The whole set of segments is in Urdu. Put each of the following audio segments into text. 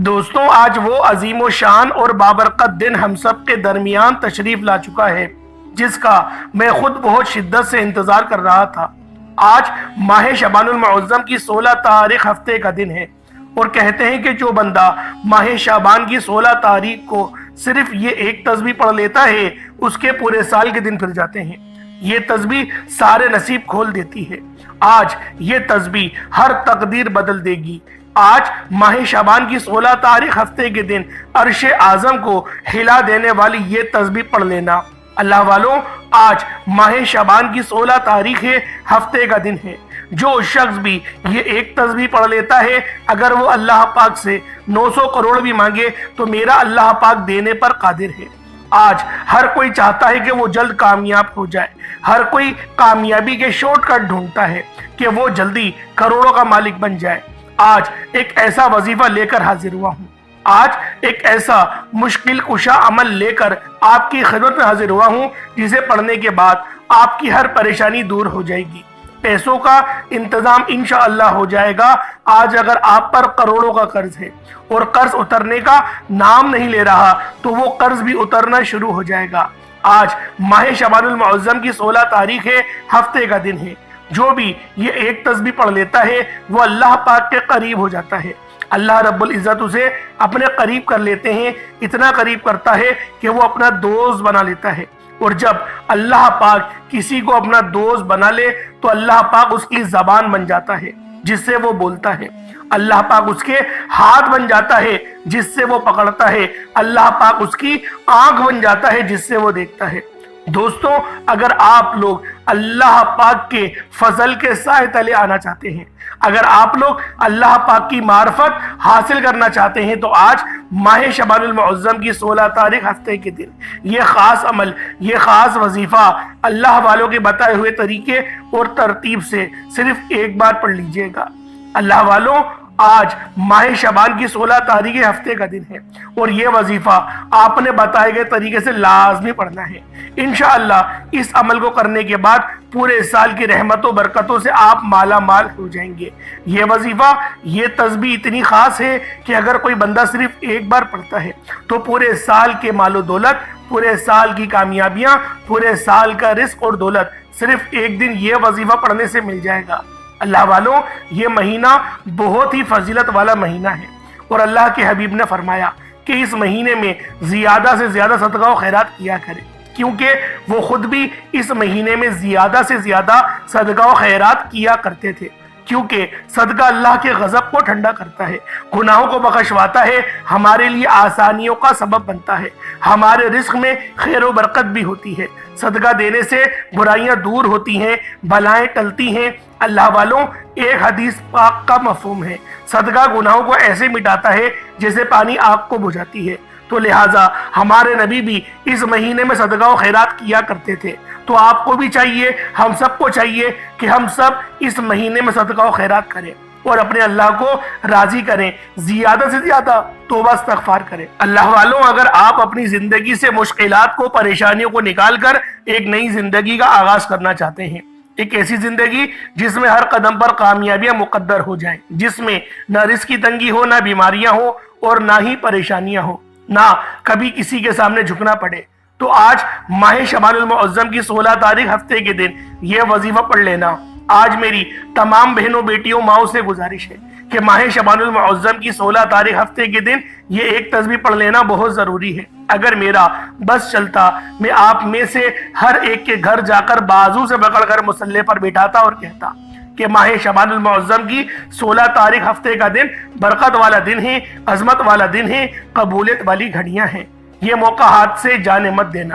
دوستوں، آج وہ عظیم و شان اور بابرکت دن ہم سب کے درمیان تشریف لا چکا ہے جس کا میں خود بہت شدت سے انتظار کر رہا تھا۔ آج ماہ شعبان المعظم کی 16 تاریخ ہفتے کا دن ہے، اور کہتے ہیں کہ جو بندہ ماہ شعبان کی 16 تاریخ کو صرف یہ ایک تسبیح پڑھ لیتا ہے اس کے پورے سال کے دن پھر جاتے ہیں۔ یہ تسبیح سارے نصیب کھول دیتی ہے۔ آج یہ تسبیح ہر تقدیر بدل دے گی۔ آج ماہ شعبان کی 16 تاریخ ہفتے کے دن عرش اعظم کو ہلا دینے والی یہ تسبیح پڑھ لینا۔ اللہ والوں، آج ماہ شعبان کی 16 تاریخ ہفتے کا دن ہے۔ جو شخص بھی یہ ایک تسبیح پڑھ لیتا ہے، اگر وہ اللہ پاک سے 900 کروڑ بھی مانگے تو میرا اللہ پاک دینے پر قادر ہے۔ آج ہر کوئی چاہتا ہے کہ وہ جلد کامیاب ہو جائے۔ ہر کوئی کامیابی کے شارٹ کٹ ڈھونڈتا ہے کہ وہ جلدی کروڑوں کا مالک بن جائے۔ آج ایک ایسا وظیفہ لے کر حاضر ہوا ہوں۔ آج ایک ایسا مشکل کشا عمل لے کر آپ کی خدمت میں حاضر ہوا ہوں جسے پڑھنے کے بعد آپ کی ہر پریشانی دور ہو جائے گی۔ پیسوں کا انتظام انشاءاللہ ہو جائے گا۔ آج اگر آپ پر کروڑوں کا قرض ہے اور قرض اترنے کا نام نہیں لے رہا تو وہ قرض بھی اترنا شروع ہو جائے گا۔ آج ماہ شعبان المعظم کی 16 تاریخ ہفتے کا دن ہے۔ جو بھی یہ ایک تسبیح پڑھ لیتا ہے وہ اللہ پاک کے قریب ہو جاتا ہے۔ اللہ رب العزت اسے اپنے قریب کر لیتے ہیں، اتنا قریب کرتا ہے کہ وہ اپنا دوست بنا لیتا ہے۔ اور جب اللہ پاک کسی کو اپنا دوست بنا لے تو اللہ پاک اس کی زبان بن جاتا ہے جس سے وہ بولتا ہے۔ اللہ پاک اس کے ہاتھ بن جاتا ہے جس سے وہ پکڑتا ہے۔ اللہ پاک اس کی آنکھ بن جاتا ہے جس سے وہ دیکھتا ہے۔ دوستوں، اگر آپ لوگ اللہ پاک کے فضل کے سائے تلے آنا چاہتے ہیں، اگر آپ لوگ اللہ پاک کی معرفت حاصل کرنا چاہتے ہیں تو آج ماہ شعبان المعظم کی 16 تاریخ ہفتے کے دن یہ خاص عمل، یہ خاص وظیفہ اللہ والوں کے بتائے ہوئے طریقے اور ترتیب سے صرف ایک بار پڑھ لیجئے گا۔ اللہ والوں، آج ماہ شعبان کی 16 تاریخ ہفتے کا دن ہے اور یہ وظیفہ آپ نے بتائے گئے طریقے سے لازمی پڑھنا ہے۔ انشاءاللہ اس عمل کو کرنے کے بعد پورے سال کی رحمتوں برکتوں سے آپ مالا مال ہو جائیں گے۔ یہ وظیفہ، یہ تسبیح اتنی خاص ہے کہ اگر کوئی بندہ صرف ایک بار پڑھتا ہے تو پورے سال کے مال و دولت، پورے سال کی کامیابیاں، پورے سال کا رزق اور دولت صرف ایک دن یہ وظیفہ پڑھنے سے مل جائے گا۔ اللہ والوں، یہ مہینہ بہت ہی فضیلت والا مہینہ ہے، اور اللہ کے حبیب نے فرمایا کہ اس مہینے میں زیادہ سے زیادہ صدقہ و خیرات کیا کرے، کیونکہ وہ خود بھی اس مہینے میں زیادہ سے زیادہ صدقہ و خیرات کیا کرتے تھے، کیونکہ صدقہ اللہ کے غضب کو ٹھنڈا کرتا ہے، گناہوں کو بخشواتا ہے، ہمارے لیے آسانیوں کا سبب بنتا ہے، ہمارے رزق میں خیر و برکت بھی ہوتی ہے۔ صدقہ دینے سے برائیاں دور ہوتی ہیں، بلائیں ٹلتی ہیں۔ اللہ والوں، ایک حدیث پاک کا مفہوم ہے، صدقہ گناہوں کو ایسے مٹاتا ہے جیسے پانی آگ کو بجھاتی ہے۔ تو لہٰذا ہمارے نبی بھی اس مہینے میں صدقہ و خیرات کیا کرتے تھے، تو آپ کو بھی چاہیے، ہم سب کو چاہیے کہ ہم سب اس مہینے میں صدقہ و خیرات کریں اور اپنے اللہ کو راضی کریں، زیادہ سے زیادہ توبہ استغفار کریں۔ اللہ والوں، اگر آپ اپنی زندگی سے مشکلات کو، پریشانیوں کو نکال کر ایک نئی زندگی کا آغاز کرنا چاہتے ہیں، ایک ایسی زندگی جس میں ہر قدم پر کامیابیاں مقدر ہو جائیں، جس میں نہ رزق کی تنگی ہو، نہ بیماریاں ہو اور نہ ہی پریشانیاں ہو، نہ کبھی کسی کے سامنے جھکنا پڑے، تو آج ماہ شعبان المعظم کی 16 تاریخ ہفتے کے دن یہ وظیفہ پڑھ لینا۔ آج میری تمام بہنوں، بیٹیوں، ماؤں سے گزارش ہے کہ ماہ شعبان المعظم کی 16 تاریخ ہفتے کے دن یہ ایک تسبیح پڑھ لینا بہت ضروری ہے۔ اگر میرا بس چلتا، میں آپ میں سے ہر ایک کے گھر جا کر بازو سے پکڑ کر مصلی پر بٹھاتا اور کہتا کہ ماہ شعبان المعظم کی 16 تاریخ ہفتے کا دن برکت والا دن ہے، عظمت والا دن ہے، قبولیت والی گھڑیاں ہیں، یہ موقع ہاتھ سے جانے مت دینا۔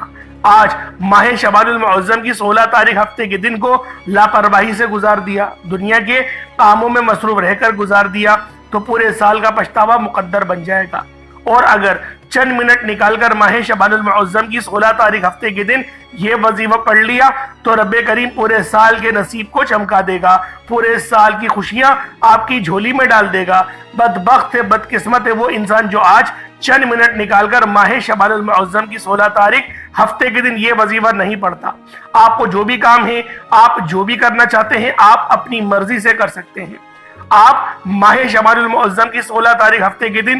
آج ماہ شعبان المعظم کی 16 تاریخ ہفتے کے دن کو لاپرواہی سے گزار دیا، دنیا کے کاموں میں مصروف رہ کر گزار دیا تو پورے سال کا پچھتاوا مقدر بن جائے گا۔ اور اگر چند منٹ نکال کر ماہ شعبان المعظم کی 16 تاریخ ہفتے کے دن یہ وظیفہ پڑھ لیا تو رب کریم پورے سال کے نصیب کو چمکا دے گا، پورے سال کی خوشیاں آپ کی جھولی میں ڈال دے گا۔ بدبخت ہے، بدقسمت ہے وہ انسان جو آج چند منٹ نکال کر ماہ شعبان المعظم کی 16 تاریخ ہفتے کے دن یہ وظیفہ نہیں پڑھتا۔ آپ کو جو بھی کام ہے، آپ جو بھی کرنا چاہتے ہیں، آپ اپنی مرضی سے کر سکتے ہیں۔ آپ ماہ شعبان المعظم کی 16 تاریخ ہفتے کے دن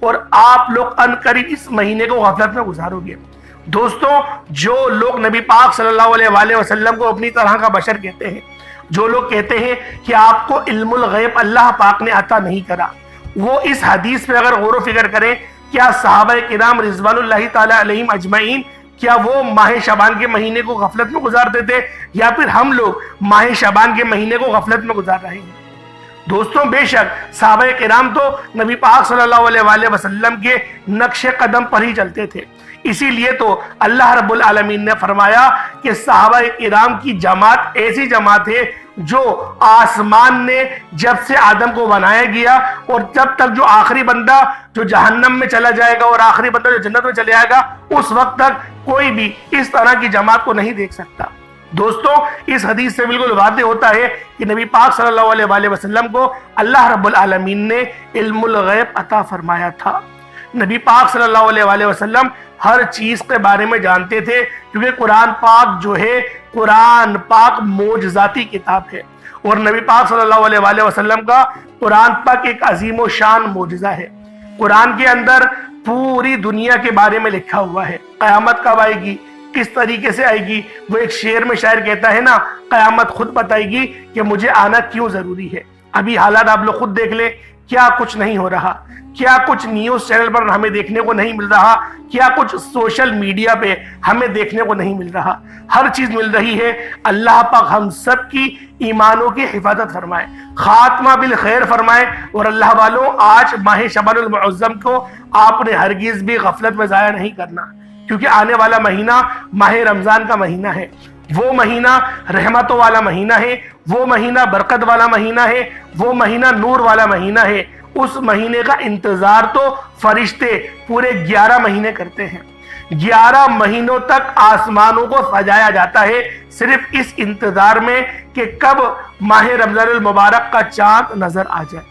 اور آپ لوگ ان قریب اس مہینے کو غفلت میں گزارو گے۔ دوستوں، جو لوگ نبی پاک صلی اللہ علیہ وآلہ وسلم کو اپنی طرح کا بشر کہتے ہیں، جو لوگ کہتے ہیں کہ آپ کو علم الغیب اللہ پاک نے عطا نہیں کرا، وہ اس حدیث پہ اگر غور و فکر کریں، کیا صحابہ کرام رضوان اللہ تعالی علیہم اجمعین کیا وہ ماہ شعبان کے مہینے کو غفلت میں گزارتے تھے، یا پھر ہم لوگ ماہ شعبان کے مہینے کو غفلت میں گزار رہے ہیں؟ دوستوں، بے شک صحابہ کرام تو نبی پاک صلی اللہ علیہ وآلہ وسلم کے نقش قدم پر ہی چلتے تھے۔ اسی لیے تو اللہ رب العالمین نے فرمایا کہ صحابہ کرام کی جماعت ایسی جماعت ہے جو آسمان نے جب سے آدم کو بنایا گیا اور جب تک جو آخری بندہ جو جہنم میں چلا جائے گا اور آخری بندہ جو جنت میں چلے جائے گا، اس وقت تک کوئی بھی اس طرح کی جماعت کو نہیں دیکھ سکتا۔ دوستوں، اس حدیث سے بالکل واضح ہوتا ہے کہ نبی پاک صلی اللہ علیہ وآلہ وسلم کو اللہ رب العالمین نے علم الغیب عطا فرمایا تھا۔ نبی پاک صلی اللہ علیہ وآلہ وسلم ہر چیز کے بارے میں جانتے تھے، کیونکہ قرآن پاک جو ہے، قرآن پاک معجزاتی کتاب ہے، اور نبی پاک صلی اللہ علیہ وآلہ وسلم کا قرآن پاک ایک عظیم و شان معجزہ ہے۔ قرآن کے اندر پوری دنیا کے بارے میں لکھا ہوا ہے، قیامت کب آئے گی، کس طریقے سے آئے گی۔ وہ ایک شعر میں شاعر کہتا ہے نا، قیامت خود بتائے گی کہ مجھے آنا کیوں ضروری ہے۔ ابھی حالات آپ لوگ خود دیکھ لیں، کیا کچھ نہیں ہو رہا، کیا کچھ نیوز چینل پر ہمیں دیکھنے کو نہیں مل رہا، کیا کچھ سوشل میڈیا پہ ہمیں دیکھنے کو نہیں مل رہا، ہر چیز مل رہی ہے۔ اللہ پاک ہم سب کی ایمانوں کی حفاظت فرمائے، خاتمہ بالخیر فرمائے۔ اور اللہ والوں، آج ماہ شعبان المعظم کو آپ نے ہرگز بھی غفلت میں ضائع نہیں کرنا، کیونکہ آنے والا مہینہ ماہ رمضان کا مہینہ ہے، وہ مہینہ رحمتوں والا مہینہ ہے، وہ مہینہ برکت والا مہینہ ہے، وہ مہینہ نور والا مہینہ ہے۔ اس مہینے کا انتظار تو فرشتے پورے 11 مہینے کرتے ہیں۔ 11 مہینوں تک آسمانوں کو سجایا جاتا ہے صرف اس انتظار میں کہ کب ماہ رمضان المبارک کا چاند نظر آ جائے۔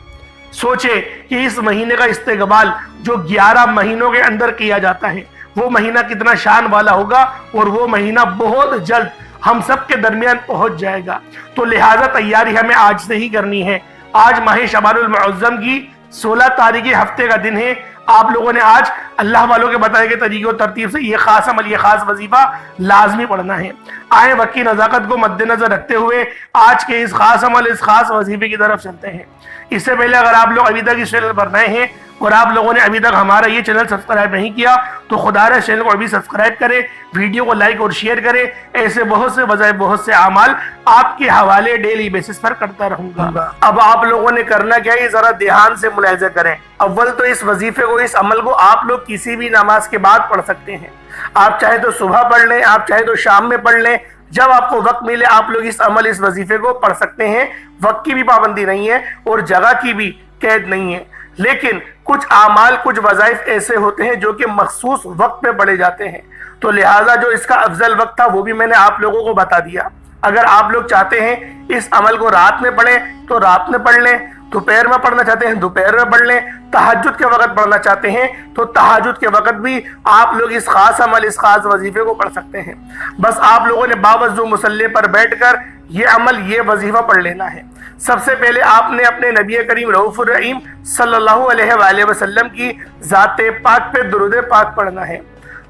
سوچے کہ اس مہینے کا استقبال جو 11 مہینوں کے اندر کیا جاتا ہے، وہ مہینہ کتنا شان والا ہوگا، اور وہ مہینہ بہت جلد ہم سب کے درمیان پہنچ جائے گا۔ تو لہٰذا تیاری ہمیں آج سے ہی کرنی ہے۔ آج ماہ شعبان المعظم کی 16 تاریخ ہفتے کا دن ہے۔ آپ لوگوں نے آج اللہ والوں کے بتائے گئے طریقے و ترتیب سے یہ خاص عمل، یہ خاص وظیفہ لازمی پڑھنا ہے۔ آئیں وقت کی نزاکت کو مد نظر رکھتے ہوئے آج کے اس خاص عمل، اس خاص وظیفے کی طرف چلتے ہیں۔ اس سے پہلے اگر آپ لوگ ابھی تک اس چینل پر نئے ہیں اور آپ لوگوں نے ابھی تک ہمارا یہ چینل سبسکرائب نہیں کیا، تو خدا را چینل کو ابھی سبسکرائب کریں، ویڈیو کو لائک اور شیئر کریں۔ ایسے بہت سے وظائف، بہت سے اعمال آپ کے حوالے ڈیلی بیسس پر کرتا رہوں گا۔ اب آپ لوگوں نے کرنا کیا ہے، ذرا دھیان سے ملاحظہ کریں۔ اول تو اس وظیفے کو، اس عمل کو آپ لوگ کسی بھی نماز کے بعد پڑھ سکتے ہیں۔ آپ چاہے تو صبح پڑھ لیں، آپ چاہے تو شام میں پڑھ لیں، جب آپ کو وقت ملے آپ لوگ اس عمل، اس وظیفے کو پڑھ سکتے ہیں۔ وقت کی بھی پابندی نہیں ہے اور جگہ کی بھی قید نہیں ہے، لیکن کچھ اعمال، کچھ وظائف ایسے ہوتے ہیں جو کہ مخصوص وقت پہ پڑھے جاتے ہیں، تو لہٰذا جو اس کا افضل وقت تھا وہ بھی میں نے آپ لوگوں کو بتا دیا۔ اگر آپ لوگ چاہتے ہیں اس عمل کو رات میں پڑھیں تو رات میں پڑھ لیں، دوپہر میں پڑھنا چاہتے ہیں دوپہر میں پڑھ لیں، تہجد کے وقت پڑھنا چاہتے ہیں تو تہجد کے وقت بھی آپ لوگ اس خاص عمل، اس خاص وظیفے کو پڑھ سکتے ہیں۔ بس آپ لوگوں نے باوضو مصلی پر بیٹھ کر یہ عمل، یہ وظیفہ پڑھ لینا ہے۔ سب سے پہلے آپ نے اپنے نبی کریم رؤوف الرحیم صلی اللہ علیہ وآلہ وسلم کی ذات پاک پہ درود پاک پڑھنا ہے۔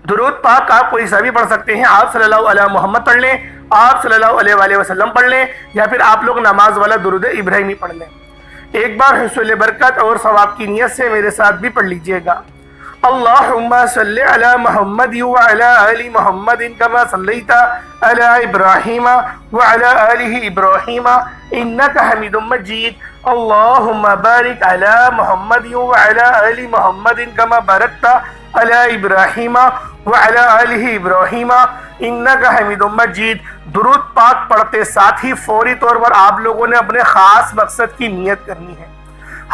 درود پاک آپ کوئی سا بھی پڑھ سکتے ہیں، آپ صلی اللہ علیہ محمد پڑھ لیں، آپ صلی اللہ علیہ وآلہ وسلم پڑھ لیں، یا پھر آپ لوگ نماز والا درود ابراہیمی پڑھ لیں۔ ایک بار حصول برکت اور ثواب کی نیت سے میرے ساتھ بھی پڑھ لیجئے گا۔ اللہم صلی علی محمد وعلی آل محمد کما صلیت علی ابراہیم وعلی آل ابراہیم انک حمید مجید۔ اللہم بارک علی محمد وعلی آل محمد کما بارکت علی ابراہیم وعلی آل ابراہیم انک حمید مجید۔ درود پاک پڑھتے ساتھ ہی فوری طور پر آپ لوگوں نے اپنے خاص مقصد کی نیت کرنی ہے۔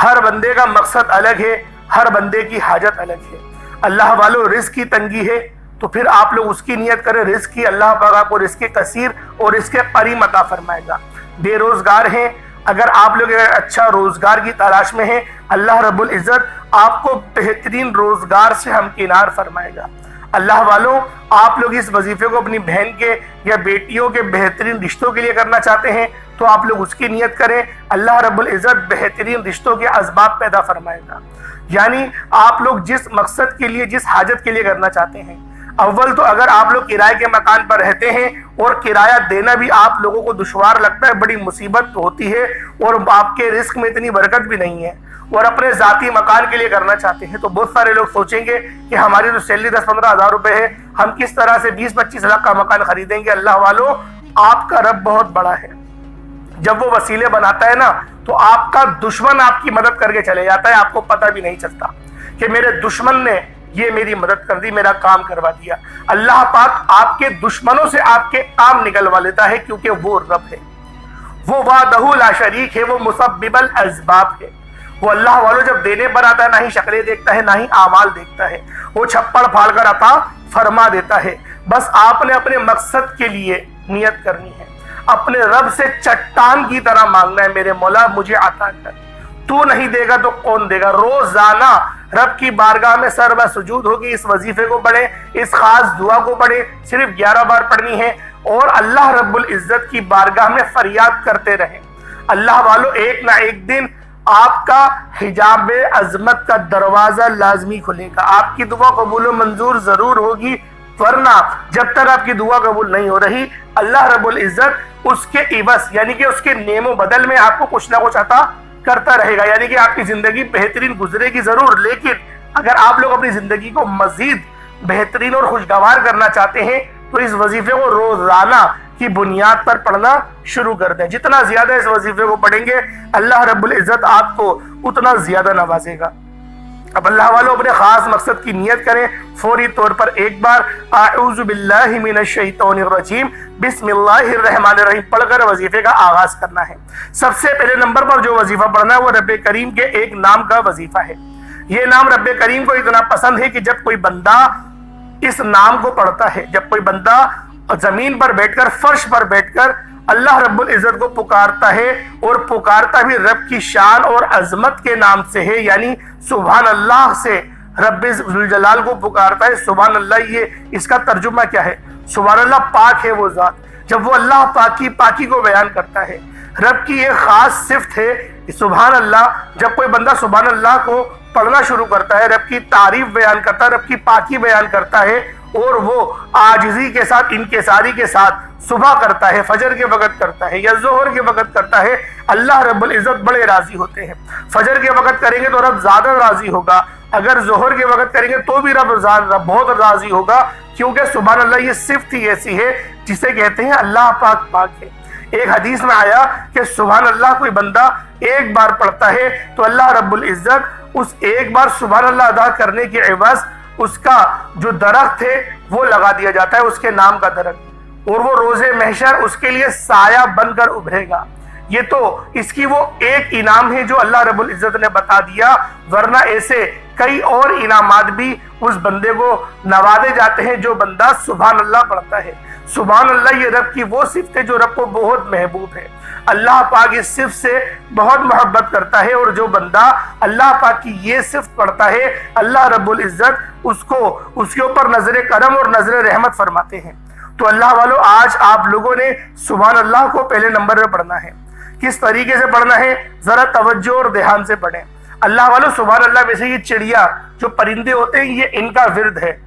ہر بندے کا مقصد الگ ہے، ہر بندے کی حاجت الگ ہے۔ اللہ والو، رزق کی تنگی ہے تو پھر آپ لوگ اس کی نیت کریں، رزق کی اللہ پاک آپ کو رزق کثیر اور رزق قریب عطا فرمائے گا۔ بے روزگار ہیں، اگر آپ لوگ اچھا روزگار کی تلاش میں ہیں، اللہ رب العزت آپ کو بہترین روزگار سے ہمکنار فرمائے گا۔ اللہ والوں، آپ لوگ اس وظیفے کو اپنی بہن کے یا بیٹیوں کے بہترین رشتوں کے لیے کرنا چاہتے ہیں تو آپ لوگ اس کی نیت کریں، اللہ رب العزت بہترین رشتوں کے اسباب پیدا فرمائے گا۔ یعنی آپ لوگ جس مقصد کے لیے، جس حاجت کے لیے کرنا چاہتے ہیں، اول تو اگر آپ لوگ کرائے کے مکان پر رہتے ہیں اور کرایہ دینا بھی آپ لوگوں کو دشوار لگتا ہے، بڑی مصیبت ہوتی ہے اور آپ کے رزق میں اتنی برکت بھی نہیں ہے، اور اپنے ذاتی مکان کے لیے کرنا چاہتے ہیں، تو بہت سارے لوگ سوچیں گے کہ ہماری تو سیلری 10-15 ہزار روپے ہے، ہم کس طرح سے 20-25 لاکھ کا مکان خریدیں گے؟ اللہ والو، آپ کا رب بہت بڑا ہے۔ جب وہ وسیلے بناتا ہے نا تو آپ کا دشمن آپ کی مدد کر کے چلے جاتا ہے، آپ کو پتہ بھی نہیں چلتا کہ میرے دشمن نے یہ میری مدد کر دی، میرا کام کروا دیا۔ اللہ پاک آپ کے دشمنوں سے آپ کے کام نکلوا لیتا ہے، کیونکہ وہ رب ہے، وہ وحدہ لا شریک ہے، وہ مسبب الاسباب ہے۔ وہ اللہ والو جب دینے پر آتا ہے نہ ہی شکلیں دیکھتا ہے نہ ہی اعمال دیکھتا ہے، وہ چھپڑ پھاڑ کر عطا فرما دیتا ہے۔ بس آپ نے اپنے مقصد کے لیے نیت کرنی ہے، اپنے رب سے چٹان کی طرح مانگنا ہے، میرے مولا مجھے عطا کر، تو نہیں دے گا تو کون دے گا؟ روزانہ رب کی بارگاہ میں سر بہ سجود ہوگی، اس وظیفے کو پڑھیں، اس خاص دعا کو پڑھیں، صرف 11 بار پڑھنی ہے، اور اللہ رب العزت کی بارگاہ میں فریاد کرتے رہیں۔ اللہ والو، ایک نہ ایک دن آپ کا حجاب عظمت کا دروازہ لازمی کھلے گا، آپ کی دعا قبول و منظور ضرور ہوگی، ورنہ جب تک آپ کی دعا قبول نہیں ہو رہی، اللہ رب العزت اس کے عوض یعنی کہ اس کے نعم و بدل میں آپ کو کچھ نہ کچھ عطا کرتا رہے گا، یعنی کہ آپ کی زندگی بہترین گزرے گی ضرور، لیکن اگر آپ لوگ اپنی زندگی کو مزید بہترین اور خوشگوار کرنا چاہتے ہیں تو اس وظیفے کو روزانہ کی بنیاد پر پڑھنا شروع کر دیں۔ جتنا زیادہ اس وظیفے کو پڑھیں گے اللہ رب العزت آپ کو اتنا زیادہ نوازے گا۔ اب اللہ والوں اپنے خاص مقصد کی نیت کریں، فوری طور پر ایک بار اعوذ باللہ من الشیطان الرجیم بسم اللہ الرحمن الرحیم پڑھ کر وظیفے کا آغاز کرنا ہے۔ سب سے پہلے نمبر پر جو وظیفہ پڑھنا ہے وہ رب کریم کے ایک نام کا وظیفہ ہے۔ یہ نام رب کریم کو اتنا پسند ہے کہ جب کوئی بندہ اس نام کو پڑھتا ہے، جب کوئی بندہ زمین پر بیٹھ کر، فرش پر بیٹھ کر اللہ رب العزت کو پکارتا ہے، اور پکارتا بھی رب کی شان اور عظمت کے نام سے ہے، یعنی سبحان اللہ سے رب ذوالجلال کو پکارتا ہے۔ سبحان اللہ، یہ اس کا ترجمہ کیا ہے؟ سبحان اللہ، پاک ہے وہ ذات۔ جب وہ اللہ پاکی کو بیان کرتا ہے، رب کی ایک خاص صفت ہے سبحان اللہ۔ جب کوئی بندہ سبحان اللہ کو پڑھنا شروع کرتا ہے، رب کی تعریف بیان کرتا ہے، رب کی پاکی بیان کرتا ہے، اور وہ عاجزی کے ساتھ، انکساری کے ساتھ صبح کرتا ہے، فجر کے وقت کرتا ہے یا ظہر کے وقت کرتا ہے، اللہ رب العزت بڑے راضی ہوتے ہیں۔ فجر کے وقت کریں گے تو رب زیادہ راضی ہوگا، اگر ظہر کے وقت کریں گے تو بھی رب بہت راضی ہوگا، کیونکہ سبحان اللہ یہ صفت ہی ایسی ہے جسے کہتے ہیں اللہ پاک پاک ہے۔ ایک حدیث میں آیا کہ سبحان اللہ کوئی بندہ ایک بار پڑھتا ہے تو اللہ رب العزت اس ایک بار سبحان اللہ ادا کرنے کے عوض اس کا جو درخت ہے وہ لگا دیا جاتا ہے، اس کے نام کا درخت، اور وہ روز محشر اس کے لیے سایہ بن کر ابھرے گا۔ یہ تو اس کی وہ ایک انعام ہے جو اللہ رب العزت نے بتا دیا، ورنہ ایسے کئی اور انعامات بھی اس بندے کو نوازے جاتے ہیں جو بندہ سبحان اللہ پڑھتا ہے۔ سبحان اللہ یہ رب کی وہ صفت ہے جو رب کو بہت محبوب ہے۔ اللہ پاک اس صفت سے بہت محبت کرتا ہے، اور جو بندہ اللہ پاک کی یہ صفت پڑھتا ہے اللہ رب العزت اس کے اوپر نظر کرم اور نظر رحمت فرماتے ہیں۔ تو اللہ والو، آج آپ لوگوں نے سبحان اللہ کو پہلے نمبر پہ پڑھنا ہے۔ کس طریقے سے پڑھنا ہے ذرا توجہ اور دھیان سے پڑھیں۔ اللہ والو، سبحان اللہ ویسے یہ چڑیا جو پرندے ہوتے ہیں یہ ان کا ورد ہے،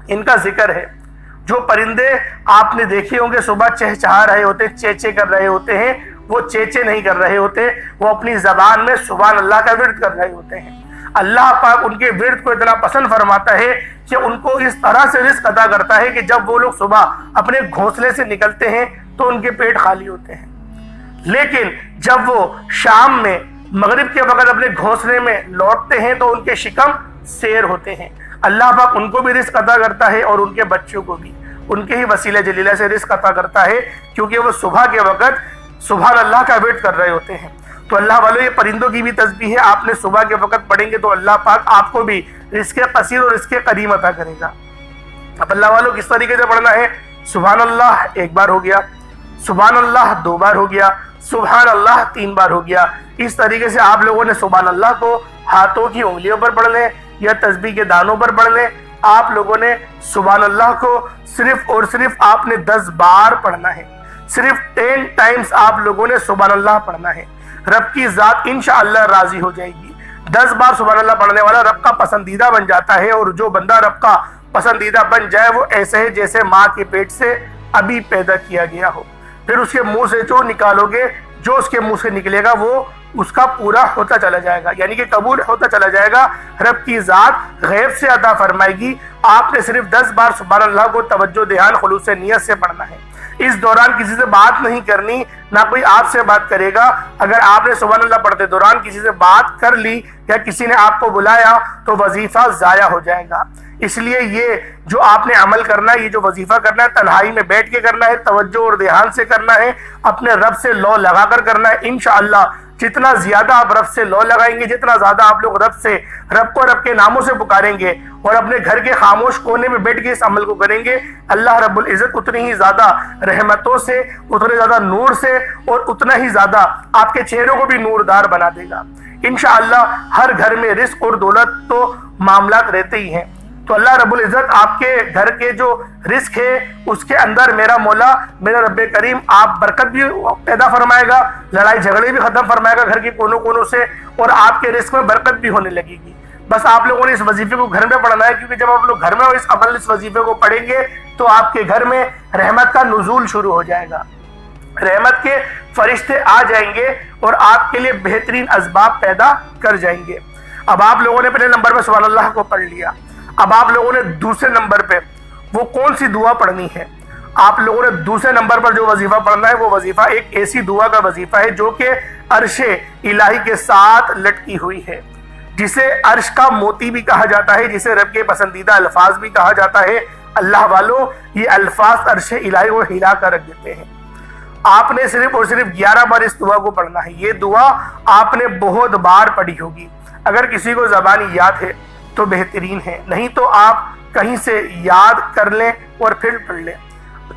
ان کا ذکر ہے۔ جو پرندے آپ نے دیکھے ہوں گے صبح چہچہا رہے ہوتے ہیں، چیچے کر رہے ہوتے ہیں، وہ چیچے نہیں کر رہے ہوتے، وہ اپنی زبان میں سبحان اللہ کا ورد کر رہے ہوتے ہیں۔ اللہ پاک ان کے ورد کو اتنا پسند فرماتا ہے کہ ان کو اس طرح سے رزق عطا کرتا ہے کہ جب وہ لوگ صبح اپنے گھونسلے سے نکلتے ہیں تو ان کے پیٹ خالی ہوتے ہیں، لیکن جب وہ شام میں مغرب کے وقت اپنے گھونسلے میں لوٹتے ہیں تو ان کے شکم سیر ہوتے ہیں۔ اللہ پاک ان کو بھی رزق عطا کرتا ہے اور ان کے بچوں کو بھی ان کے ہی وسیلہ جلیلہ سے رزق عطا کرتا ہے، کیونکہ وہ صبح کے وقت سبحان اللہ کا ورد کر رہے ہوتے ہیں۔ تو اللہ والوں، یہ پرندوں کی بھی تسبیح ہے، آپ نے صبح کے وقت پڑھیں گے تو اللہ پاک آپ کو بھی رزق قصیر اور رزق کریم عطا کرے گا۔ اب اللہ والوں کس طریقے سے پڑھنا ہے؟ سبحان اللہ ایک بار ہو گیا، سبحان اللہ دو بار ہو گیا، سبحان اللہ تین بار ہو گیا۔ اس طریقے سے آپ لوگوں نے سبحان اللہ کو ہاتھوں کی انگلیوں پر پڑھ لیں یا تسبیح کے دانوں پر پڑھ لیں۔ آپ لوگوں نے سبحان اللہ کو صرف اور صرف آپ نے 10 بار پڑھنا ہے، صرف 10 ٹائمز آپ لوگوں نے سبحان اللہ پڑھنا ہے۔ رب کی ذات انشاءاللہ راضی ہو جائے گی۔ 10 بار سبحان اللہ پڑھنے والا رب کا پسندیدہ بن جاتا ہے، اور جو بندہ رب کا پسندیدہ بن جائے وہ ایسے ہے جیسے ماں کے پیٹ سے ابھی پیدا کیا گیا ہو۔ پھر اس کے منہ سے جو نکالو گے، جو اس کے منہ سے نکلے گا وہ اس کا پورا ہوتا چلا جائے گا، یعنی کہ قبول ہوتا چلا جائے گا۔ رب کی ذات غیب سے عطا فرمائے گی۔ آپ نے صرف 10 بار سبحان اللہ کو توجہ دھیان خلوص نیت سے پڑھنا ہے۔ اس دوران کسی سے بات نہیں کرنی، نہ کوئی آپ سے بات کرے گا۔ اگر آپ نے سبحان اللہ پڑھتے دوران کسی سے بات کر لی یا کسی نے آپ کو بلایا تو وظیفہ ضائع ہو جائے گا۔ اس لیے یہ جو آپ نے عمل کرنا ہے، یہ جو وظیفہ کرنا ہے، تنہائی میں بیٹھ کے کرنا ہے، توجہ اور دھیان سے کرنا ہے، اپنے رب سے لو لگا کر کرنا ہے۔ انشاءاللہ جتنا زیادہ آپ رب سے لو لگائیں گے، جتنا زیادہ آپ لوگ رب کو رب کے ناموں سے پکاریں گے اور اپنے گھر کے خاموش کونے میں بیٹھ کے اس عمل کو کریں گے، اللہ رب العزت اتنی ہی زیادہ رحمتوں سے، اتنے زیادہ نور سے اور اتنا ہی زیادہ آپ کے چہروں کو بھی نوردار بنا دے گا۔ انشاءاللہ ہر گھر میں رزق اور دولت تو معاملات رہتے ہی ہیں، تو اللہ رب العزت آپ کے گھر کے جو رزق ہے اس کے اندر میرا مولا، میرا رب کریم آپ برکت بھی پیدا فرمائے گا، لڑائی جھگڑے بھی ختم فرمائے گا گھر کے کونوں کونوں سے، اور آپ کے رزق میں برکت بھی ہونے لگے گی۔ بس آپ لوگوں نے اس وظیفے کو گھر میں پڑھنا ہے، کیونکہ جب آپ لوگ گھر میں اس وظیفے کو پڑھیں گے تو آپ کے گھر میں رحمت کا نزول شروع ہو جائے گا، رحمت کے فرشتے آ جائیں گے اور آپ کے لیے بہترین اسباب پیدا کر جائیں گے۔ اب آپ لوگوں نے پہلے نمبر پہ سبحان اللہ کو پڑھ لیا، اب آپ لوگوں نے دوسرے نمبر پہ وہ کون سی دعا پڑھنی ہے؟ آپ لوگوں نے دوسرے نمبر پر جو وظیفہ پڑھنا ہے وہ وظیفہ ایک ایسی دعا کا وظیفہ ہے جو کہ عرش الہی کے ساتھ لٹکی ہوئی ہے، جسے عرش کا موتی بھی کہا جاتا ہے، جسے رب کے پسندیدہ الفاظ بھی کہا جاتا ہے۔ اللہ والوں، یہ الفاظ عرش الہی کو ہلا کر رکھ دیتے ہیں۔ آپ نے صرف اور صرف 11 بار اس دعا کو پڑھنا ہے۔ یہ دعا آپ نے بہت بار پڑھی ہوگی، اگر کسی کو زبانی یاد ہے تو بہترین ہے، نہیں تو آپ کہیں سے یاد کر لیں اور پھر پڑھ لیں،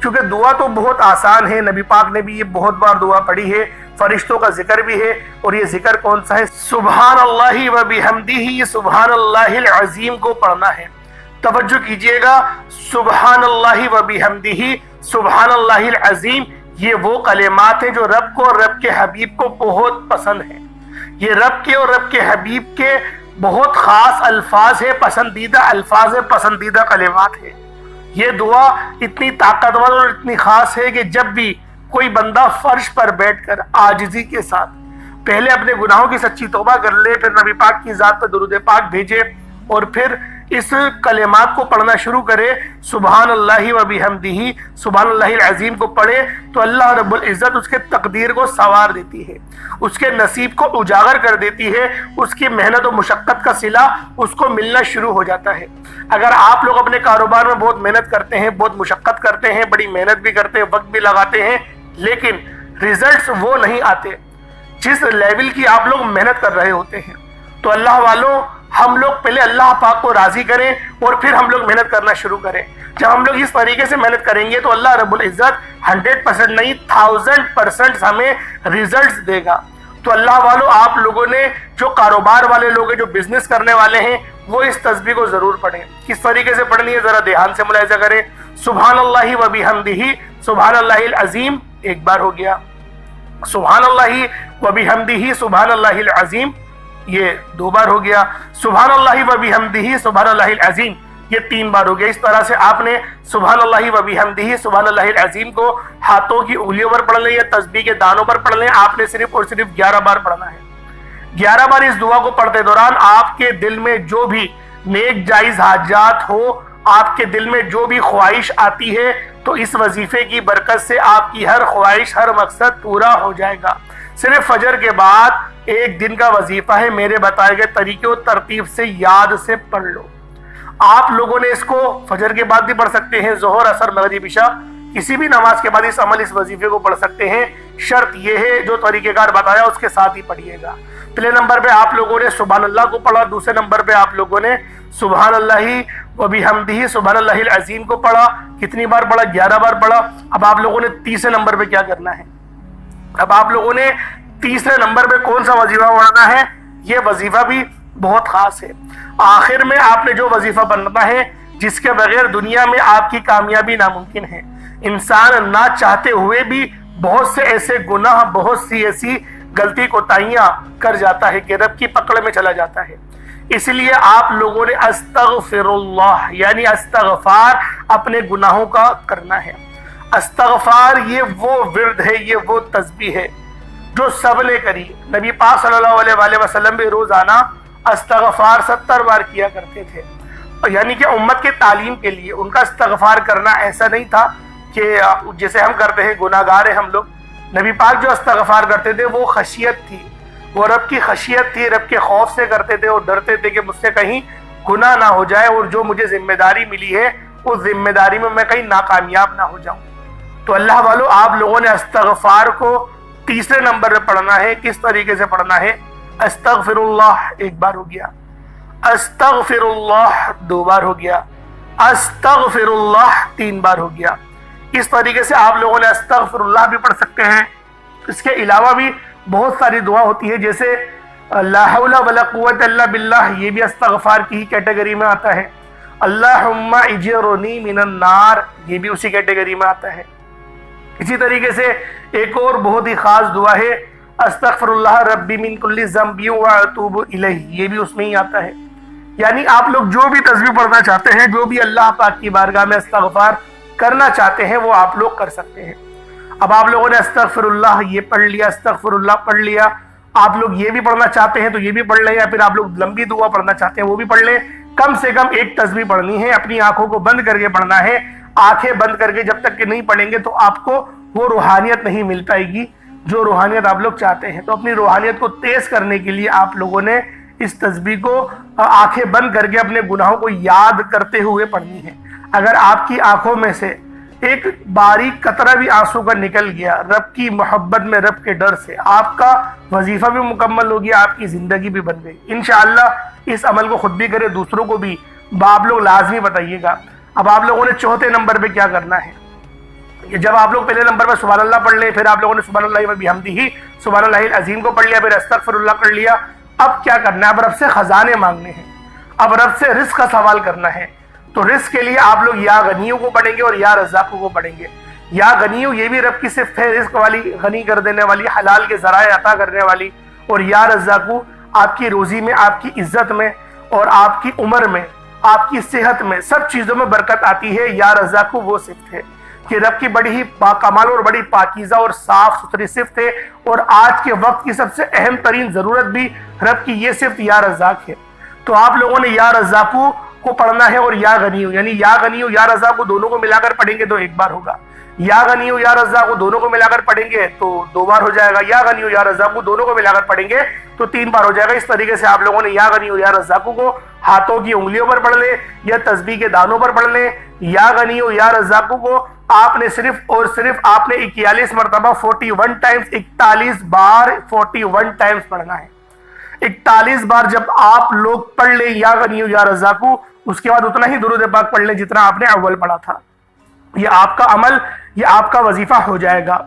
کیونکہ دعا تو بہت آسان ہے۔ نبی پاک نے بھی یہ بہت بار دعا پڑھی ہے، فرشتوں کا ذکر بھی ہے، اور یہ ذکر کون سا ہے؟ سبحان اللہ و بحمدہ سبحان اللہ العظیم کو پڑھنا ہے۔ توجہ کیجئے گا، سبحان اللہ و بحمدہ سبحان اللہ العظیم، یہ وہ کلمات ہیں جو رب کو اور رب کے حبیب کو بہت پسند ہیں۔ یہ رب کے اور رب کے حبیب کے بہت خاص الفاظ ہے، پسندیدہ الفاظ ہے، پسندیدہ کلمات ہے۔ یہ دعا اتنی طاقتور اور اتنی خاص ہے کہ جب بھی کوئی بندہ فرش پر بیٹھ کر عاجزی کے ساتھ پہلے اپنے گناہوں کی سچی توبہ کر لے، پھر نبی پاک کی ذات پر درود پاک بھیجے اور پھر اس کلمات کو پڑھنا شروع کرے، سبحان اللہ و بحمدہ سبحان اللہ العظیم کو پڑھے، تو اللہ رب العزت اس کے تقدیر کو سنوار دیتی ہے، اس کے نصیب کو اجاگر کر دیتی ہے، اس کی محنت و مشقت کا صلہ اس کو ملنا شروع ہو جاتا ہے۔ اگر آپ لوگ اپنے کاروبار میں بہت محنت کرتے ہیں، بہت مشقت کرتے ہیں، بڑی محنت بھی کرتے ہیں، وقت بھی لگاتے ہیں، لیکن ریزلٹس وہ نہیں آتے جس لیول کی آپ لوگ محنت کر رہے ہوتے ہیں، تو اللہ والوں، ہم لوگ پہلے اللہ پاک کو راضی کریں اور پھر ہم لوگ محنت کرنا شروع کریں۔ جب ہم لوگ اس طریقے سے محنت کریں گے تو اللہ رب العزت 100% نہیں 1000% ہمیں ریزلٹس دے گا۔ تو اللہ والوں، آپ لوگوں نے جو کاروبار والے لوگ ہیں، جو بزنس کرنے والے ہیں، وہ اس تسبیح کو ضرور پڑھیں۔ کس طریقے سے پڑھنی ہے ذرا دھیان سے ملاحظہ کریں۔ سبحان اللہ و بحمدہ سبحان اللہ العظیم ایک بار ہو گیا، سبحان اللہ و بحمدہ سبحان اللہ العظیم یہ 2 بار ہو گیا، سبحان اللہ و بحمدہ سبحان اللہ العظیم یہ 3 بار ہو گیا۔ اس طرح سے آپ نے سبحان اللہ و بحمدہ سبحان اللہ العظیم کو ہاتھوں کی انگلیوں پر پڑھ لیں یا تسبیح کے دانوں پر پڑھ لیں۔ آپ نے صرف اور صرف 11 بار پڑھنا ہے۔ 11 بار اس دعا کو پڑھتے دوران آپ کے دل میں جو بھی نیک جائز حاجات ہو، آپ کے دل میں جو بھی خواہش آتی ہے، تو اس وظیفے کی برکت سے آپ کی ہر خواہش، ہر مقصد پورا ہو جائے گا۔ صرف فجر کے بعد 1 دن کا وظیفہ ہے، میرے بتائے گئے طریقے و ترتیب سے یاد سے پڑھ لو۔ آپ لوگوں نے اس کو فجر کے بعد بھی پڑھ سکتے ہیں، ظہر، عصر، مغرب، عشاء، کسی بھی نماز کے بعد اس وظیفے کو پڑھ سکتے ہیں۔ شرط یہ ہے جو طریقہ کار بتایا اس کے ساتھ ہی پڑھیے گا۔ پہلے نمبر پہ آپ لوگوں نے سبحان اللہ کو پڑھا، دوسرے نمبر پہ آپ لوگوں نے سبحان اللہ و بحمدہ سبحان اللہ العظیم کو پڑھا۔ کتنی بار پڑھا؟ 11 بار پڑھا۔ اب آپ لوگوں نے تیسرے نمبر پہ کیا کرنا ہے؟ اب آپ لوگوں نے تیسرے نمبر پہ کون سا وظیفہ پڑھنا ہے؟ یہ وظیفہ بھی بہت خاص ہے۔ آخر میں آپ نے جو وظیفہ پڑھنا ہے جس کے بغیر دنیا میں آپ کی کامیابی ناممکن ہے۔ انسان نہ چاہتے ہوئے بھی بہت سے ایسے گناہ، بہت سی ایسی غلطی کوتاہیاں کر جاتا ہے کہ رب کی پکڑ میں چلا جاتا ہے۔ اس لیے آپ لوگوں نے استغفر اللہ یعنی استغفار اپنے گناہوں کا کرنا ہے۔ استغفار یہ وہ ورد ہے، یہ وہ تسبیح ہے جو سب نے کری۔ نبی پاک صلی اللہ علیہ وآلہ وسلم بھی روزانہ استغفار 70 بار کیا کرتے تھے، یعنی کہ امت کے تعلیم کے لیے ان کا استغفار کرنا ایسا نہیں تھا کہ جیسے ہم کرتے ہیں، گناہ گار ہیں ہم لوگ۔ نبی پاک جو استغفار کرتے تھے وہ خشیت تھی، وہ رب کی خشیت تھی، رب کے خوف سے کرتے تھے اور ڈرتے تھے کہ مجھ سے کہیں گناہ نہ ہو جائے اور جو مجھے ذمہ داری ملی ہے اس ذمہ داری میں کہیں ناکامیاب نہ ہو جاؤں۔ تو اللہ والو، آپ لوگوں نے استغفار کو تیسرے نمبر پہ پڑھنا ہے۔ کس طریقے سے پڑھنا ہے؟ استغفر اللہ ایک بار ہو گیا، استغفر اللہ 2 بار ہو گیا، استغفر اللہ 3 بار ہو گیا۔ اس طریقے سے آپ لوگوں نے استغفر اللہ بھی پڑھ سکتے ہیں۔ اس کے علاوہ بھی بہت ساری دعا ہوتی ہے، جیسے لا حول ولا قوت الا باللہ، یہ بھی استغفار کی ہی کیٹیگری میں آتا ہے۔ اللہم اجرنی من النار، یہ بھی اسی کیٹیگری میں آتا ہے۔ اسی طریقے سے ایک اور بہت ہی خاص دعا ہے، استغفر اللہ ربی من کل ذنب واتوب الیہ، یہ بھی اس میں ہی آتا ہے۔ یعنی آپ لوگ جو بھی تسبیح پڑھنا چاہتے ہیں، جو بھی اللہ پاک کی بارگاہ میں استغفار کرنا چاہتے ہیں، وہ آپ لوگ کر سکتے ہیں۔ اب آپ لوگوں نے استغفر اللہ یہ پڑھ لیا، استغفر اللہ پڑھ لیا، آپ لوگ یہ بھی پڑھنا چاہتے ہیں تو یہ بھی پڑھ لیں، یا پھر آپ لوگ لمبی دعا پڑھنا چاہتے ہیں وہ بھی پڑھ لیں۔ کم سے کم ایک تسبیح پڑھنی ہے، اپنی آنکھوں کو بند کر کے پڑھنا ہے۔ آنکھیں بند کر کے جب تک کہ نہیں پڑھیں گے تو آپ کو وہ روحانیت نہیں مل پائے گی جو روحانیت آپ لوگ چاہتے ہیں۔ تو اپنی روحانیت کو تیز کرنے کے لیے آپ لوگوں نے اس تسبیح کو آنکھیں بند کر کے اپنے گناہوں کو یاد کرتے ہوئے پڑھنی ہے۔ اگر آپ کی آنکھوں میں سے ایک باریک قطرہ بھی آنسو کا نکل گیا رب کی محبت میں، رب کے ڈر سے، آپ کا وظیفہ بھی مکمل ہو گیا، آپ کی زندگی بھی بن گئی۔ انشاءاللہ اس عمل کو خود بھی کرے، دوسروں کو بھی آپ لوگ لازمی بتائیے گا۔ اب آپ لوگوں نے چوتھے نمبر پہ کیا کرنا ہے؟ جب آپ لوگ پہلے نمبر پہ سبحان اللہ پڑھ لیں، پھر آپ لوگوں نے سبحان اللہ و بحمدہ سبحان اللہ العظیم کو پڑھ لیا، پھر استغفر اللہ پڑھ لیا، اب کیا کرنا ہے؟ اب رب سے خزانے مانگنے ہیں، اب رب سے رزق کا سوال کرنا ہے۔ تو رزق کے لیے آپ لوگ یا غنیوں کو پڑھیں گے اور یا رزاقوں کو پڑھیں گے۔ یا غنیوں یہ بھی رب کی صفت ہے، رزق والی، غنی کر دینے والی، حلال کے ذرائع عطا کرنے والی، اور یا رزاقوں آپ کی روزی میں، آپ کی عزت میں اور آپ کی عمر میں، آپ کی صحت میں، سب چیزوں میں برکت آتی ہے۔ یا رزاقوں وہ صفت ہے کہ رب کی بڑی ہی باکمال اور بڑی پاکیزہ اور صاف ستھری صفت ہے، اور آج کے وقت کی سب سے اہم ترین ضرورت بھی رب کی یہ صفت یا رزاق ہے۔ تو آپ لوگوں نے یا رزاقوں کو پڑھنا ہے اور یا غنیوں، یعنی یا غنیوں یا رزاقوں دونوں کو ملا کر پڑھیں گے تو ایک بار ہوگا، یا غنیوں یا رزاقوں دونوں کو ملا کر پڑھیں گے تو 2 بار ہو جائے گا، یا غنیوں یا رزاقوں دونوں کو ملا کر پڑھیں گے تو 3 بار ہو جائے گا۔ اس طریقے سے آپ لوگوں نے یا غنیوں یا رزاقوں کو ہاتھوں کی انگلیوں پر پڑھ لیں یا تسبیح کے دانوں پر پڑھ لیں۔ یا غنیوں یا رزاقوں کو آپ نے صرف اور صرف آپ نے 41 مرتبہ 41 ٹائمز 41 بار 41 ٹائمز پڑھنا ہے۔ 41 بار جب آپ لوگ پڑھ لیں یا غنیوں یا رزاقوں، اس کے بعد اتنا ہی درود پاک پڑھ لیں جتنا آپ نے اول پڑھا تھا۔ یہ آپ کا عمل، یہ آپ کا وظیفہ ہو جائے گا۔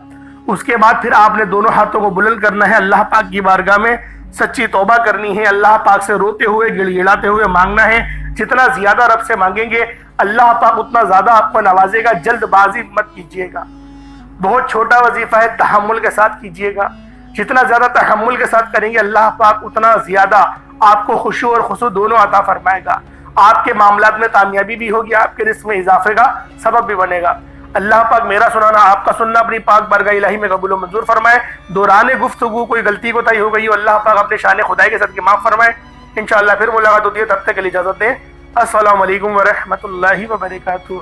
اس کے بعد پھر آپ نے دونوں ہاتھوں کو بلند کرنا ہے، اللہ پاک کی بارگاہ میں سچی توبہ کرنی ہے، اللہ پاک سے روتے ہوئے گڑ گڑاتے ہوئے مانگنا ہے۔ جتنا زیادہ رب سے مانگیں گے اللہ پاک اتنا زیادہ آپ کو نوازے گا۔ جلد بازی مت کیجیے گا، بہت چھوٹا وظیفہ ہے، تحمل کے ساتھ کیجیے گا۔ جتنا زیادہ تحمل کے ساتھ کریں گے اللہ پاک اتنا زیادہ آپ کو خشوع اور خضوع دونوں عطا فرمائے گا۔ آپ کے معاملات میں کامیابی بھی ہوگی، آپ کے رزق میں اضافے کا سبب بھی بنے گا۔ اللہ پاک میرا سنانا، آپ کا سننا اپنی پاک بارگاہ الہی میں قبول و منظور فرمائے۔ دوران گفتگو کوئی غلطی کوتاہی ہو گئی ہو، اللہ پاک اپنے شان خدائی کے صدقے معاف فرمائے۔ انشاءاللہ پھر ملاقات ہوتی ہے، تب تک کے لیے اجازت دیں۔ السلام علیکم ورحمۃ اللہ وبرکاتہ۔